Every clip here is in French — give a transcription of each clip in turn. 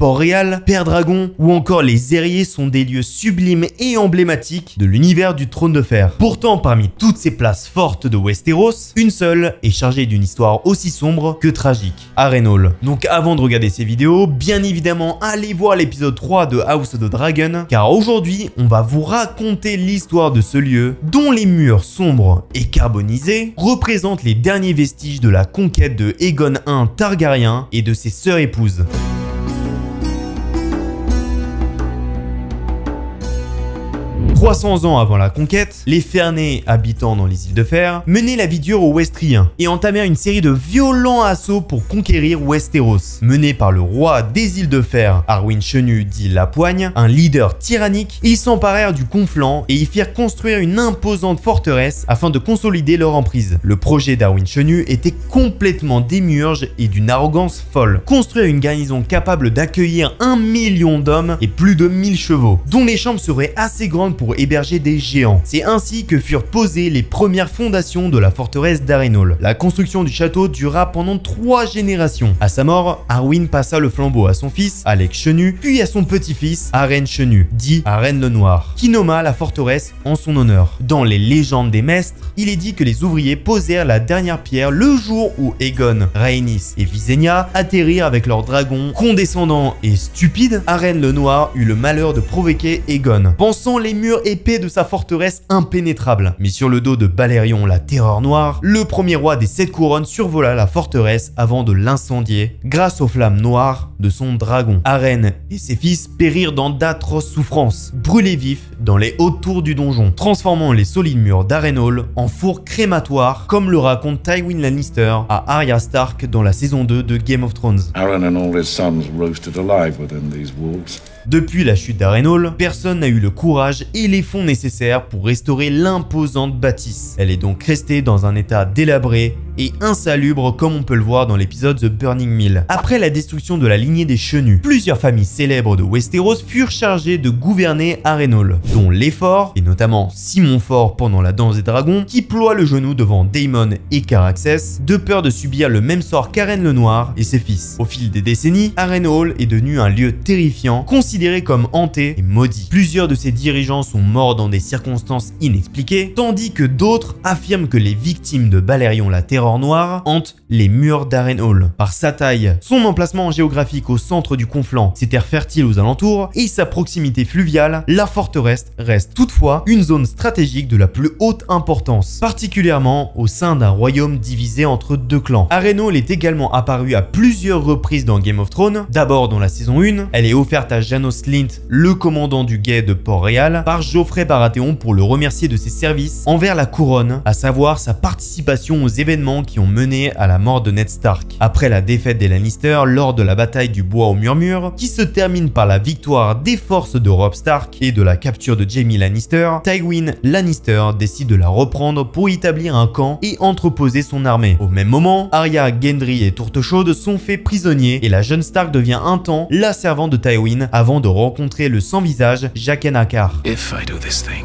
Port-Réal, Père Dragon ou encore les Airiers sont des lieux sublimes et emblématiques de l'univers du Trône de Fer. Pourtant, parmi toutes ces places fortes de Westeros, une seule est chargée d'une histoire aussi sombre que tragique, Harrenhal. Donc avant de regarder ces vidéos, bien évidemment, allez voir l'épisode 3 de House of the Dragon, car aujourd'hui, on va vous raconter l'histoire de ce lieu dont les murs sombres et carbonisés représentent les derniers vestiges de la conquête de Aegon I Targaryen et de ses sœurs épouses. 300 ans avant la conquête, les Fernets, habitant dans les îles de Fer, menaient la vie dure aux Westriens et entamèrent une série de violents assauts pour conquérir Westeros. Menés par le roi des îles de Fer, Arwyn Chenu dit La Poigne, un leader tyrannique, ils s'emparèrent du Conflent et y firent construire une imposante forteresse afin de consolider leur emprise. Le projet d'Arwyn Chenu était complètement démiurge et d'une arrogance folle. Construire une garnison capable d'accueillir 1 million d'hommes et plus de 1000 chevaux, dont les chambres seraient assez grandes pour héberger des géants. C'est ainsi que furent posées les premières fondations de la forteresse d'Harrenhal. La construction du château dura pendant 3 générations. À sa mort, Arwyn passa le flambeau à son fils, Alec Chenu, puis à son petit-fils, Arren Chenu, dit Arren le Noir, qui nomma la forteresse en son honneur. Dans les légendes des Mestres, il est dit que les ouvriers posèrent la dernière pierre le jour où Aegon, Rhaenys et Visenya atterrirent avec leurs dragons. Condescendant et stupide, Arren le Noir eut le malheur de provoquer Aegon, pensant les murs épais de sa forteresse impénétrable. Mais sur le dos de Balerion, la terreur noire, le premier roi des 7 couronnes survola la forteresse avant de l'incendier grâce aux flammes noires de son dragon. Arren et ses fils périrent dans d'atroces souffrances, brûlés vifs dans les hautes tours du donjon, transformant les solides murs d'Harrenhal en four crématoire, comme le raconte Tywin Lannister à Arya Stark dans la saison 2 de Game of Thrones. Arren and all his sons roasted alive within these walls. Depuis la chute d'Harrenhal, personne n'a eu le courage et les fonds nécessaires pour restaurer l'imposante bâtisse. Elle est donc restée dans un état délabré et insalubre comme on peut le voir dans l'épisode The Burning Mill. Après la destruction de la lignée des Chenus, plusieurs familles célèbres de Westeros furent chargées de gouverner Harrenhal, dont les Forts, et notamment Simon Fort pendant la danse des dragons, qui ploie le genou devant Daemon et Caraxès, de peur de subir le même sort qu'Arren le Noir et ses fils. Au fil des décennies, Harrenhal est devenu un lieu terrifiant, considéré comme hanté et maudit. Plusieurs de ses dirigeants sont morts dans des circonstances inexpliquées, tandis que d'autres affirment que les victimes de Balerion la Terreur Noire hantent les murs d'Harrenhal. Par sa taille, son emplacement géographique au centre du Conflent, ses terres fertiles aux alentours et sa proximité fluviale, la forteresse reste toutefois une zone stratégique de la plus haute importance, particulièrement au sein d'un royaume divisé entre 2 clans. Harrenhal est également apparue à plusieurs reprises dans Game of Thrones. D'abord dans la saison 1, elle est offerte à Janos Slynt, le commandant du guet de Port-Réal, par Joffrey Baratheon pour le remercier de ses services envers la couronne, à savoir sa participation aux événements qui ont mené à la mort de Ned Stark. Après la défaite des Lannister lors de la bataille du Bois au Murmure, qui se termine par la victoire des forces de Robb Stark et de la capture de Jaime Lannister, Tywin Lannister décide de la reprendre pour y établir un camp et entreposer son armée. Au même moment, Arya, Gendry et Tourtechaude sont faits prisonniers et la jeune Stark devient un temps la servante de Tywin avant de rencontrer le sans-visage Jaqen H'ghar. If I do this thing,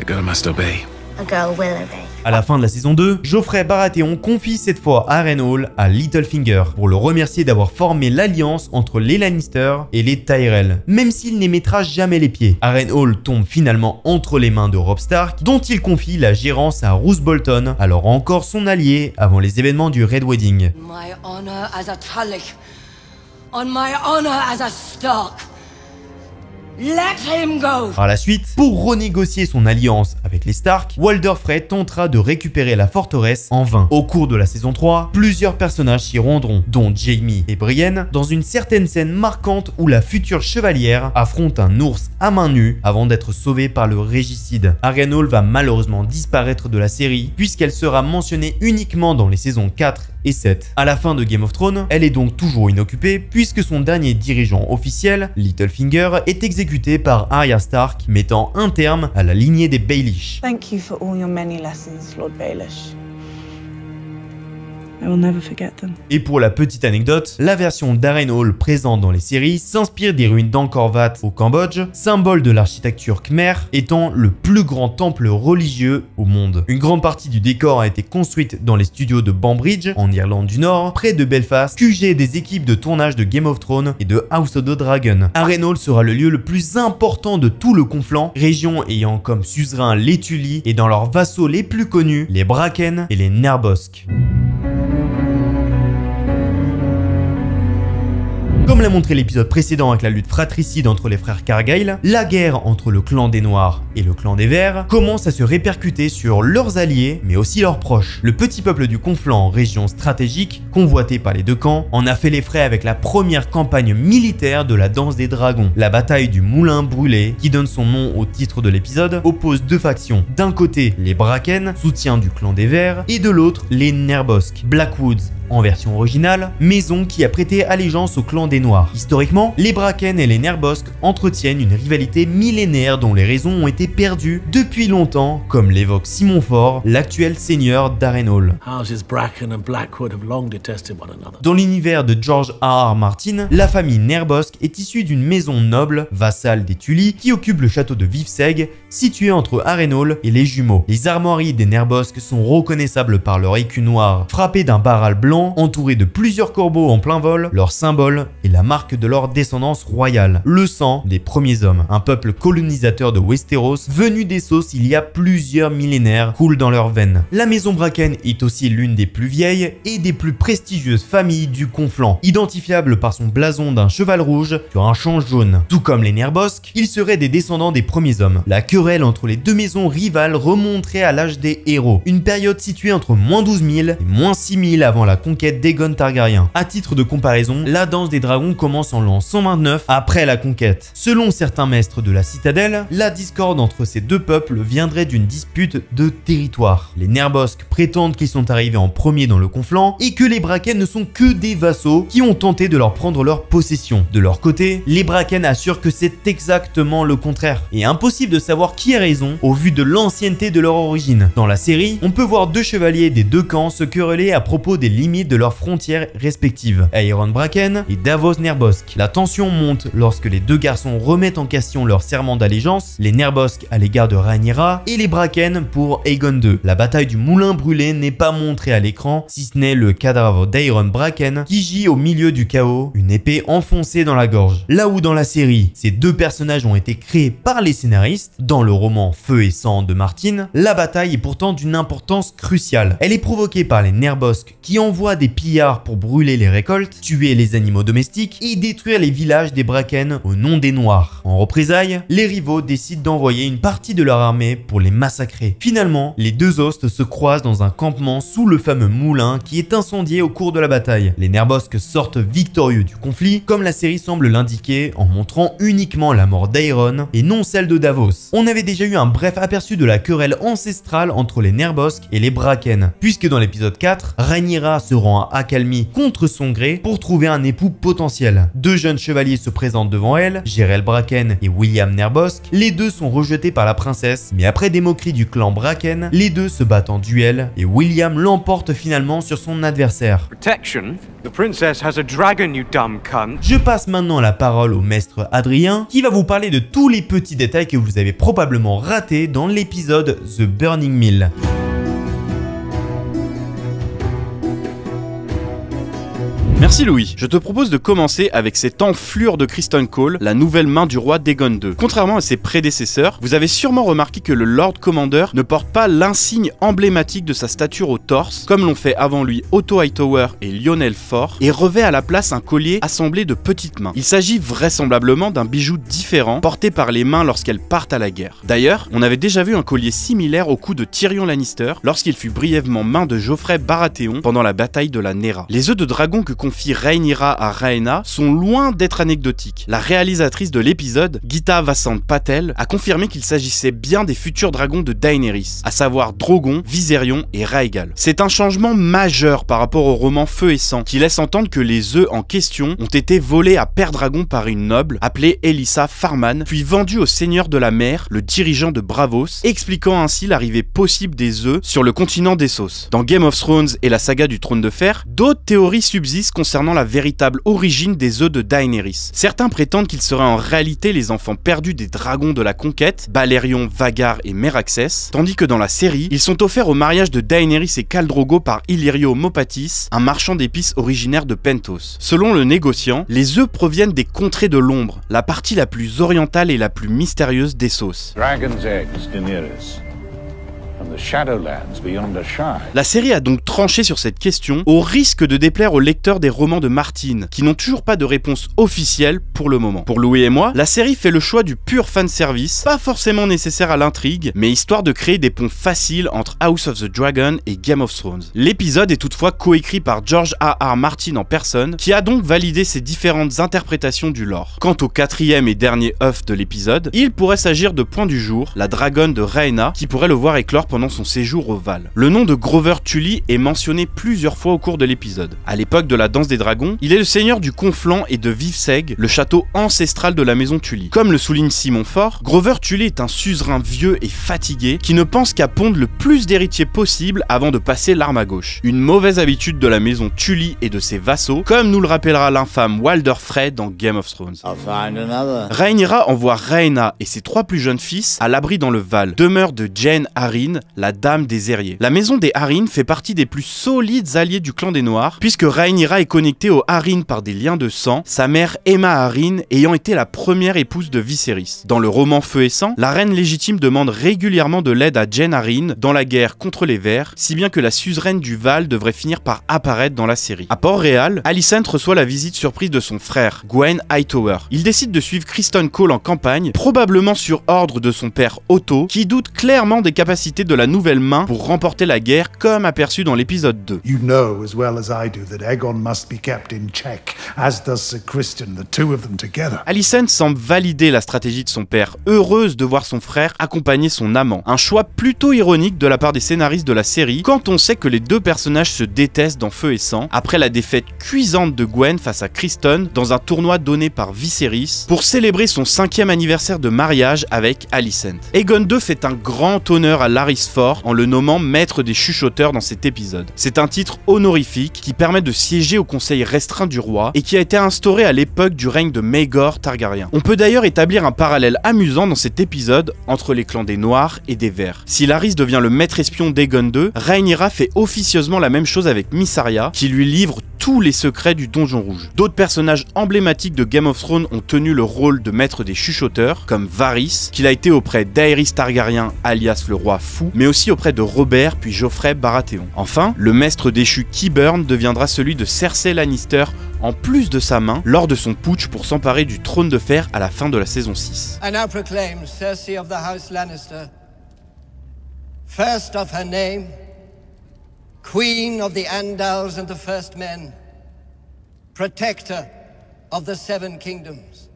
a girl must obey. A girl will obey. À la fin de la saison 2, Joffrey Baratheon confie cette fois Harrenhal à Littlefinger pour le remercier d'avoir formé l'alliance entre les Lannister et les Tyrell, même s'il n'y mettra jamais les pieds. Harrenhal tombe finalement entre les mains de Robb Stark, dont il confie la gérance à Roose Bolton, alors encore son allié avant les événements du Red Wedding. My honor as a Tully, on my honor as a Stark. Let him go. Par la suite, pour renégocier son alliance avec les Stark, Walder Frey tentera de récupérer la forteresse en vain. Au cours de la saison 3, plusieurs personnages s'y rendront, dont Jaime et Brienne, dans une certaine scène marquante où la future chevalière affronte un ours à main nue avant d'être sauvée par le régicide. Harrenhal va malheureusement disparaître de la série puisqu'elle sera mentionnée uniquement dans les saisons 4 et 7. À la fin de Game of Thrones, elle est donc toujours inoccupée puisque son dernier dirigeant officiel, Littlefinger, est exécuté par Arya Stark, mettant un terme à la lignée des Baelish. Thank you for all your many lessons, Lord Baelish. I will never forget them. Et pour la petite anecdote, la version d'Harrenhal présente dans les séries s'inspire des ruines d'Angkor Wat au Cambodge, symbole de l'architecture khmer, étant le plus grand temple religieux au monde. Une grande partie du décor a été construite dans les studios de Banbridge, en Irlande du Nord, près de Belfast, QG des équipes de tournage de Game of Thrones et de House of the Dragon. Harrenhal sera le lieu le plus important de tout le Conflant, région ayant comme suzerain les Tully et dans leurs vassaux les plus connus, les Bracken et les Nerbosques. Comme l'a montré l'épisode précédent avec la lutte fratricide entre les frères Cargyle, la guerre entre le clan des Noirs et le clan des Verts commence à se répercuter sur leurs alliés, mais aussi leurs proches. Le petit peuple du Conflant, région stratégique, convoitée par les deux camps, en a fait les frais avec la première campagne militaire de la danse des dragons. La bataille du Moulin Brûlé, qui donne son nom au titre de l'épisode, oppose deux factions. D'un côté, les Bracken, soutien du clan des Verts, et de l'autre, les Nerbosques, Blackwoods, en version originale, maison qui a prêté allégeance au clan des Noirs. Historiquement, les Bracken et les Nerbosques entretiennent une rivalité millénaire dont les raisons ont été perdues depuis longtemps, comme l'évoque Simon Ford, l'actuel seigneur d'Harrenhal. Houses Bracken and Blackwood have long detested one another. Dans l'univers de George R.R. Martin, la famille Nerbosque est issue d'une maison noble, vassale des Tully, qui occupe le château de Vivseg, situé entre Harrenhal et les jumeaux. Les armoiries des Nerbosques sont reconnaissables par leur écu noir, frappé d'un baral blanc entouré de plusieurs corbeaux en plein vol, leur symbole est la marque de leur descendance royale, le sang des premiers hommes. Un peuple colonisateur de Westeros, venu d'Essos il y a plusieurs millénaires, coule dans leurs veines. La maison Bracken est aussi l'une des plus vieilles et des plus prestigieuses familles du Conflant, identifiable par son blason d'un cheval rouge sur un champ jaune. Tout comme les Nerbosques, ils seraient des descendants des premiers hommes. La querelle entre les deux maisons rivales remonterait à l'âge des héros, une période située entre moins 12 000 et moins 6 000 avant la conquête d'Aegon Targaryen. À titre de comparaison, la danse des dragons commence en l'an 129 après la conquête. Selon certains maîtres de la citadelle, la discorde entre ces deux peuples viendrait d'une dispute de territoire. Les Nerbosques prétendent qu'ils sont arrivés en premier dans le Conflant et que les Bracken ne sont que des vassaux qui ont tenté de leur prendre leur possession. De leur côté, les Bracken assurent que c'est exactement le contraire et impossible de savoir qui a raison au vu de l'ancienneté de leur origine. Dans la série, on peut voir deux chevaliers des deux camps se quereller à propos des limites de leurs frontières respectives, Aeron Bracken et Davos Nerbosque. La tension monte lorsque les deux garçons remettent en question leur serment d'allégeance, les Nerbosques à l'égard de Rhaenyra et les Bracken pour Aegon II. La bataille du Moulin Brûlé n'est pas montrée à l'écran, si ce n'est le cadavre d'Aeron Bracken qui gît au milieu du chaos, une épée enfoncée dans la gorge. Là où dans la série, ces deux personnages ont été créés par les scénaristes, dans le roman Feu et Sang de Martin, la bataille est pourtant d'une importance cruciale. Elle est provoquée par les Nerbosques qui envoient des pillards pour brûler les récoltes, tuer les animaux domestiques et détruire les villages des Bracken au nom des Noirs. En représailles, les rivaux décident d'envoyer une partie de leur armée pour les massacrer. Finalement, les deux hostes se croisent dans un campement sous le fameux moulin qui est incendié au cours de la bataille. Les Nerbosques sortent victorieux du conflit, comme la série semble l'indiquer en montrant uniquement la mort d'Aeron et non celle de Davos. On avait déjà eu un bref aperçu de la querelle ancestrale entre les Nerbosques et les Bracken, puisque dans l'épisode 4, Rhaenyra se rend à Accalmie contre son gré pour trouver un époux potentiel. Deux jeunes chevaliers se présentent devant elle, Jérel Bracken et William Nerbosque. Les deux sont rejetés par la princesse, mais après des moqueries du clan Bracken, les deux se battent en duel et William l'emporte finalement sur son adversaire. Protection? The princess has a dragon, you dumb cunt. Je passe maintenant la parole au maître Adrien qui va vous parler de tous les petits détails que vous avez probablement ratés dans l'épisode The Burning Mill. Merci Louis. Je te propose de commencer avec cette enflure de Criston Cole, la nouvelle main du roi d'Aegon II. Contrairement à ses prédécesseurs, vous avez sûrement remarqué que le Lord Commander ne porte pas l'insigne emblématique de sa stature au torse, comme l'ont fait avant lui Otto Hightower et Lionel Fort, et revêt à la place un collier assemblé de petites mains. Il s'agit vraisemblablement d'un bijou différent, porté par les mains lorsqu'elles partent à la guerre. D'ailleurs, on avait déjà vu un collier similaire au cou de Tyrion Lannister, lorsqu'il fut brièvement main de Joffrey Baratheon pendant la bataille de la Nera. Les œufs de dragon que confie confie Rhaenyra à Rhaena sont loin d'être anecdotiques. La réalisatrice de l'épisode, Geeta Vasant Patel, a confirmé qu'il s'agissait bien des futurs dragons de Daenerys, à savoir Drogon, Viserion et Rhaegal. C'est un changement majeur par rapport au roman Feu et Sang, qui laisse entendre que les œufs en question ont été volés à Père Dragon par une noble appelée Elissa Farman, puis vendus au Seigneur de la Mer, le dirigeant de Braavos, expliquant ainsi l'arrivée possible des œufs sur le continent d'Essos. Dans Game of Thrones et la saga du Trône de Fer, d'autres théories subsistent concernant la véritable origine des œufs de Daenerys. Certains prétendent qu'ils seraient en réalité les enfants perdus des dragons de la conquête, Balerion, Vhagar et Meraxes, tandis que dans la série, ils sont offerts au mariage de Daenerys et Khal Drogo par Illyrio Mopatis, un marchand d'épices originaire de Pentos. Selon le négociant, les œufs proviennent des contrées de l'ombre, la partie la plus orientale et la plus mystérieuse d'Essos. Dragon's eggs, Daenerys. From the Shadowlands beyond the Shire. La série a donc tranché sur cette question, au risque de déplaire aux lecteurs des romans de Martin, qui n'ont toujours pas de réponse officielle pour le moment. Pour Louis et moi, la série fait le choix du pur fanservice, pas forcément nécessaire à l'intrigue, mais histoire de créer des ponts faciles entre House of the Dragon et Game of Thrones. L'épisode est toutefois coécrit par George R.R. Martin en personne, qui a donc validé ses différentes interprétations du lore. Quant au quatrième et dernier œuf de l'épisode, il pourrait s'agir de Point du Jour, la dragonne de Rhaena, qui pourrait le voir éclore pendant son séjour au Val. Le nom de Grover Tully est mentionné plusieurs fois au cours de l'épisode. À l'époque de la danse des dragons, il est le seigneur du Conflant et de Vivseg, le château ancestral de la maison Tully. Comme le souligne Simon Fort, Grover Tully est un suzerain vieux et fatigué qui ne pense qu'à pondre le plus d'héritiers possible avant de passer l'arme à gauche. Une mauvaise habitude de la maison Tully et de ses vassaux, comme nous le rappellera l'infâme Walder Frey dans Game of Thrones. Rhaenyra envoie Rhaena et ses 3 plus jeunes fils à l'abri dans le Val, demeure de Jane Arryn, la dame des Aériers. La maison des Arryn fait partie des plus solides alliés du clan des Noirs, puisque Rhaenyra est connectée aux Arryn par des liens de sang, sa mère Aemma Arryn ayant été la première épouse de Viserys. Dans le roman Feu et Sang, la reine légitime demande régulièrement de l'aide à Jane Arryn dans la guerre contre les Verts, si bien que la suzeraine du Val devrait finir par apparaître dans la série. À Port-Réal, Alicent reçoit la visite surprise de son frère, Gwen Hightower. Il décide de suivre Criston Cole en campagne, probablement sur ordre de son père Otto, qui doute clairement des capacités de la nouvelle main pour remporter la guerre, comme aperçu dans l'épisode 2. You know as well as I do that Aegon must be kept in check, as does Sir Criston, the two of them together. Alicent semble valider la stratégie de son père, heureuse de voir son frère accompagner son amant. Un choix plutôt ironique de la part des scénaristes de la série, quand on sait que les deux personnages se détestent dans Feu et Sang, après la défaite cuisante de Gwen face à Criston dans un tournoi donné par Viserys, pour célébrer son 5e anniversaire de mariage avec Alicent. Aegon II fait un grand honneur à Larys Fort en le nommant maître des chuchoteurs dans cet épisode. C'est un titre honorifique qui permet de siéger au conseil restreint du roi et qui a été instauré à l'époque du règne de Maegor Targaryen. On peut d'ailleurs établir un parallèle amusant dans cet épisode entre les clans des Noirs et des Verts. Si Larys devient le maître espion d'Aegon II, Rhaenyra fait officieusement la même chose avec Mysaria, qui lui livre tous les secrets du Donjon Rouge. D'autres personnages emblématiques de Game of Thrones ont tenu le rôle de maître des chuchoteurs, comme Varys, qu'il a été auprès d'Aerys Targaryen, alias le roi fou, mais aussi auprès de Robert puis Geoffrey Baratheon. Enfin, le maître déchu Qyburn deviendra celui de Cersei Lannister en plus de sa main lors de son putsch pour s'emparer du trône de fer à la fin de la saison 6. I now proclaim Cersei of the House Lannister, first of her name, Queen of the Andals and the First Men, Protector of the Seven Kingdoms.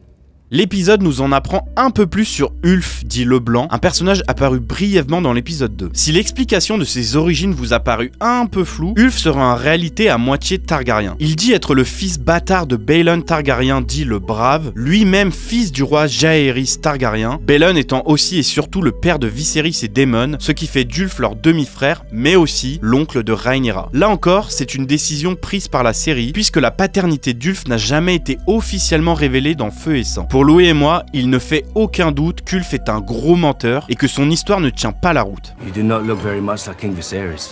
L'épisode nous en apprend un peu plus sur Ulf, dit Leblanc, un personnage apparu brièvement dans l'épisode 2. Si l'explication de ses origines vous a paru un peu floue, Ulf sera en réalité à moitié Targaryen. Il dit être le fils bâtard de Balon Targaryen, dit le Brave, lui-même fils du roi Jaehaerys Targaryen, Balon étant aussi et surtout le père de Viserys et Daemon, ce qui fait d'Ulf leur demi-frère, mais aussi l'oncle de Rhaenyra. Là encore, c'est une décision prise par la série, puisque la paternité d'Ulf n'a jamais été officiellement révélée dans Feu et Sang. Pour Louis et moi, il ne fait aucun doute qu'Ulf est un gros menteur et que son histoire ne tient pas la route.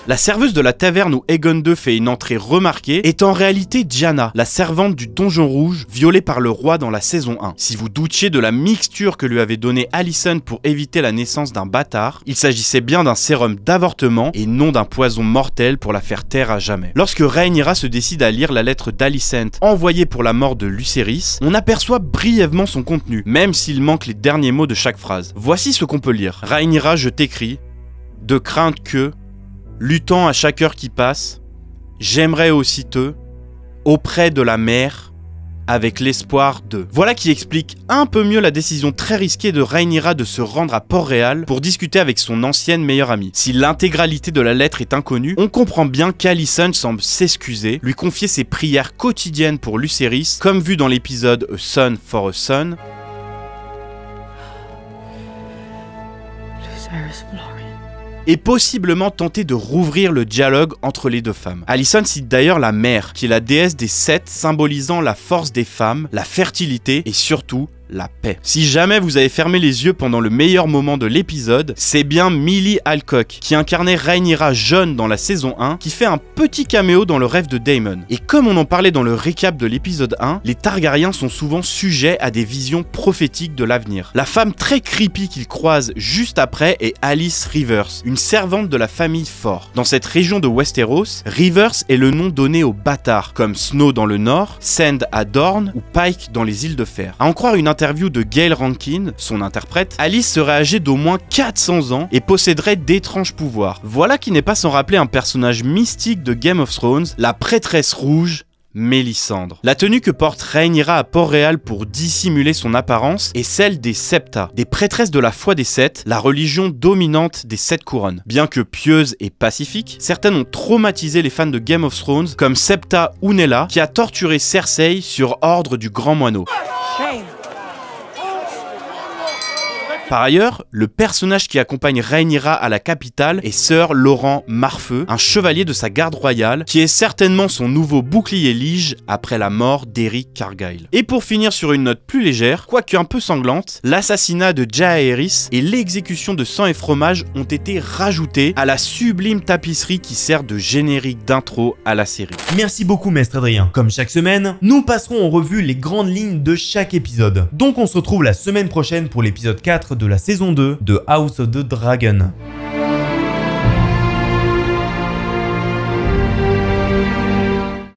La serveuse de la taverne où Aegon II fait une entrée remarquée est en réalité Diana, la servante du Donjon Rouge, violée par le roi dans la saison 1. Si vous doutiez de la mixture que lui avait donnée Alicent pour éviter la naissance d'un bâtard, il s'agissait bien d'un sérum d'avortement et non d'un poison mortel pour la faire taire à jamais. Lorsque Rhaenyra se décide à lire la lettre d'Alicent envoyée pour la mort de Lucerys, on aperçoit brièvement son contenu, même s'il manque les derniers mots de chaque phrase. Voici ce qu'on peut lire. Rhaenyra, je t'écris, de crainte que, luttant à chaque heure qui passe, j'aimerais aussi te, auprès de la mère, avec l'espoir de... Voilà qui explique un peu mieux la décision très risquée de Rhaenyra de se rendre à Port-Réal pour discuter avec son ancienne meilleure amie. Si l'intégralité de la lettre est inconnue, on comprend bien qu'Alicent semble s'excuser, lui confier ses prières quotidiennes pour Lucerys, comme vu dans l'épisode A Son for a Son. Et possiblement tenter de rouvrir le dialogue entre les deux femmes. Alicent cite d'ailleurs la mère, qui est la déesse des Sept, symbolisant la force des femmes, la fertilité et surtout la paix. Si jamais vous avez fermé les yeux pendant le meilleur moment de l'épisode, c'est bien Millie Alcock, qui incarnait Rhaenyra jeune dans la saison 1, qui fait un petit caméo dans le rêve de Daemon. Et comme on en parlait dans le récap de l'épisode 1, les Targaryens sont souvent sujets à des visions prophétiques de l'avenir. La femme très creepy qu'ils croisent juste après est Alice Rivers, une servante de la famille Fort. Dans cette région de Westeros, Rivers est le nom donné aux bâtards, comme Snow dans le nord, Sand à Dorne ou Pike dans les îles de Fer. À en croire une interview de Gayle Rankin, son interprète, Alice serait âgée d'au moins 400 ans et posséderait d'étranges pouvoirs. Voilà qui n'est pas sans rappeler un personnage mystique de Game of Thrones, la prêtresse rouge, Mélisandre. La tenue que porte Rhaenyra à Port-Réal pour dissimuler son apparence est celle des Septa, des prêtresses de la foi des Sept, la religion dominante des Sept couronnes. Bien que pieuse et pacifique, certaines ont traumatisé les fans de Game of Thrones, comme Septa Unella, qui a torturé Cersei sur ordre du Grand Moineau. Par ailleurs, le personnage qui accompagne Rhaenyra à la capitale est Sir Laurent Marfeu, un chevalier de sa garde royale, qui est certainement son nouveau bouclier lige après la mort d'Eric Cargyle. Et pour finir sur une note plus légère, quoique un peu sanglante, l'assassinat de Jaehaerys et l'exécution de Sang et Fromage ont été rajoutés à la sublime tapisserie qui sert de générique d'intro à la série. Merci beaucoup Maître Adrien. Comme chaque semaine, nous passerons en revue les grandes lignes de chaque épisode. Donc on se retrouve la semaine prochaine pour l'épisode 4 de la saison 2 de House of the Dragon.